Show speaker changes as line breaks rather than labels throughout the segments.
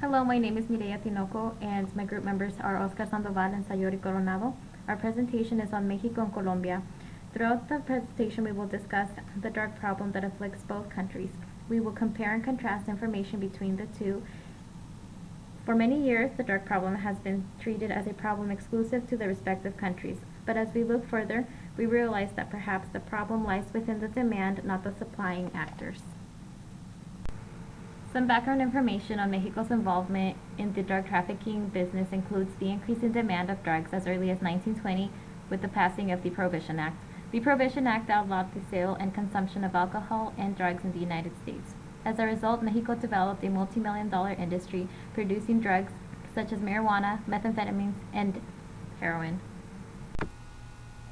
Hello, my name is Mireya Tinoco, and my group members are Oscar Sandoval and Sayori Coronado. Our presentation is on Mexico and Colombia. Throughout the presentation, we will discuss the drug problem that afflicts both countries. We will compare and contrast information between the two. For many years, the drug problem has been treated as a problem exclusive to the respective countries. But as we look further, we realize that perhaps the problem lies within the demand, not the supplying actors. Some background information on Mexico's involvement in the drug trafficking business includes the increase in demand of drugs as early as 1920 with the passing of the Prohibition Act. The Prohibition Act outlawed the sale and consumption of alcohol and drugs in the United States. As a result, Mexico developed a multi-million-dollar industry producing drugs such as marijuana, methamphetamines, and heroin.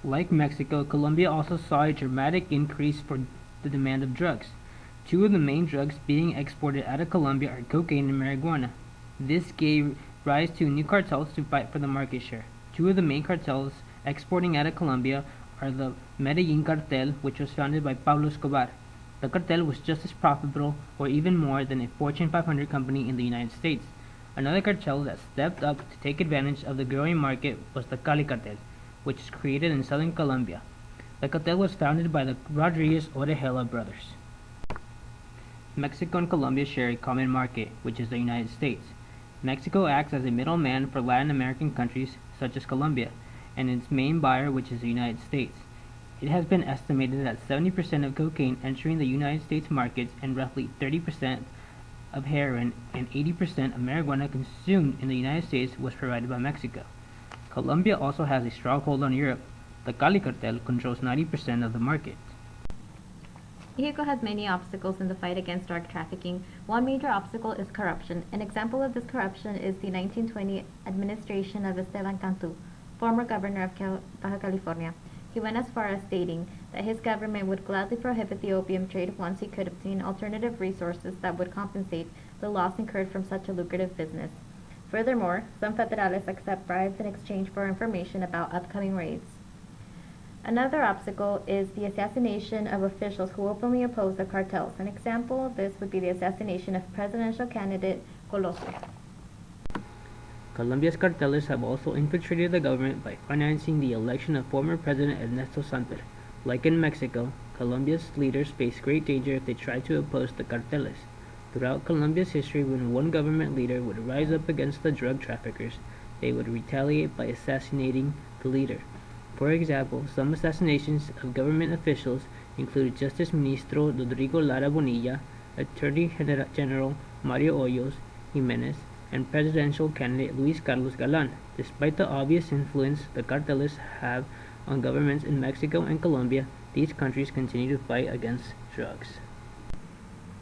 Like Mexico, Colombia also saw a dramatic increase for the demand of drugs. Two of the main drugs being exported out of Colombia are cocaine and marijuana. This gave rise to new cartels to fight for the market share. Two of the main cartels exporting out of Colombia are the Medellin cartel, which was founded by Pablo Escobar. The cartel was just as profitable or even more than a Fortune 500 company in the United States. Another cartel that stepped up to take advantage of the growing market was the Cali cartel, which is created in southern Colombia. The cartel was founded by the Rodriguez Orejela brothers. Mexico and Colombia share a common market, which is the United States. Mexico acts as a middleman for Latin American countries such as Colombia, and its main buyer, which is the United States. It has been estimated that 70% of cocaine entering the United States markets and roughly 30% of heroin and 80% of marijuana consumed in the United States was provided by Mexico. Colombia also has a stronghold on Europe. The Cali cartel controls 90% of the market.
Mexico has many obstacles in the fight against drug trafficking. One major obstacle is corruption. An example of this corruption is the 1920 administration of Esteban Cantu, former governor of Baja California. He went as far as stating that his government would gladly prohibit the opium trade once he could obtain alternative resources that would compensate the loss incurred from such a lucrative business. Furthermore, some federales accept bribes in exchange for information about upcoming raids. Another obstacle is the assassination of officials who openly oppose the cartels. An example of this would be the assassination of presidential candidate Coloso.
Colombia's cartels have also infiltrated the government by financing the election of former President Ernesto Samper. Like in Mexico, Colombia's leaders face great danger if they try to oppose the cartels. Throughout Colombia's history, when one government leader would rise up against the drug traffickers, they would retaliate by assassinating the leader. For example, some assassinations of government officials included Justice Ministro Rodrigo Lara Bonilla, Attorney General Mario Hoyos Jimenez, and presidential candidate Luis Carlos Galán. Despite the obvious influence the cartels have on governments in Mexico and Colombia, these countries continue to fight against drugs.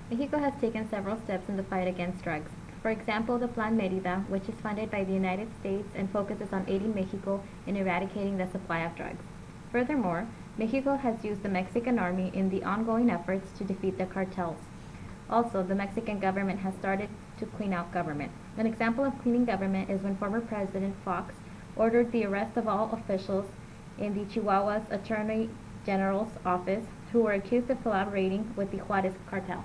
Mexico has taken several steps in the fight against drugs. For example, the Plan Mérida, which is funded by the United States and focuses on aiding Mexico in eradicating the supply of drugs. Furthermore, Mexico has used the Mexican army in the ongoing efforts to defeat the cartels. Also, the Mexican government has started to clean out government. An example of cleaning government is when former President Fox ordered the arrest of all officials in the Chihuahua's Attorney General's office who were accused of collaborating with the Juarez cartel.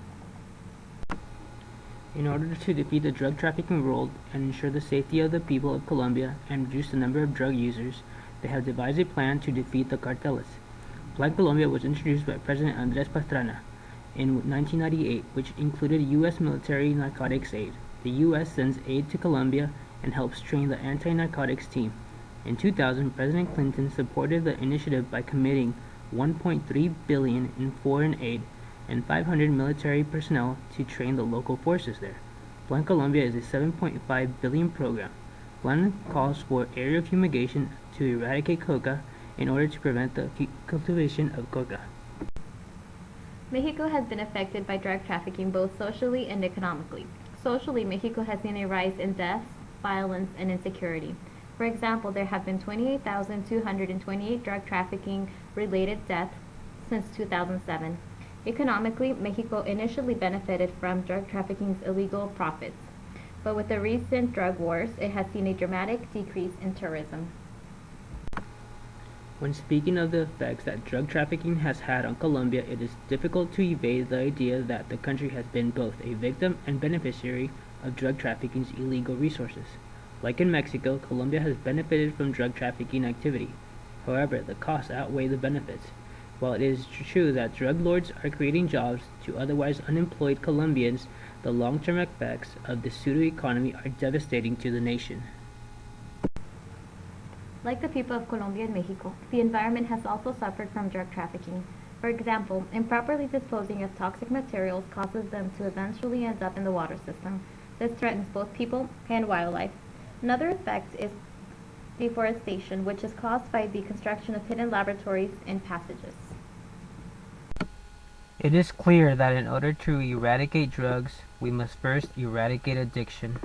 In order to defeat the drug trafficking world and ensure the safety of the people of Colombia and reduce the number of drug users, they have devised a plan to defeat the cartels. Plan Colombia was introduced by President Andrés Pastrana in 1998, which included U.S. military narcotics aid. The U.S. sends aid to Colombia and helps train the anti-narcotics team. In 2000, President Clinton supported the initiative by committing $1.3 billion in foreign aid and 500 military personnel to train the local forces there. Plan Colombia is a $7.5 billion program. Plan calls for area fumigation to eradicate coca in order to prevent the cultivation of coca.
Mexico has been affected by drug trafficking both socially and economically. Socially, Mexico has seen a rise in deaths, violence, and insecurity. For example, there have been 28,228 drug trafficking related deaths since 2007. Economically, Mexico initially benefited from drug trafficking's illegal profits, but with the recent drug wars, it has seen a dramatic decrease in tourism.
When speaking of the effects that drug trafficking has had on Colombia, it is difficult to evade the idea that the country has been both a victim and beneficiary of drug trafficking's illegal resources. Like in Mexico, Colombia has benefited from drug trafficking activity. However, the costs outweigh the benefits. While it is true that drug lords are creating jobs to otherwise unemployed Colombians, the long-term effects of the pseudo-economy are devastating to the nation.
Like the people of Colombia and Mexico, the environment has also suffered from drug trafficking. For example, improperly disposing of toxic materials causes them to eventually end up in the water system. This threatens both people and wildlife. Another effect is deforestation, which is caused by the construction of hidden laboratories and passages.
It is clear that in order to eradicate drugs, we must first eradicate addiction.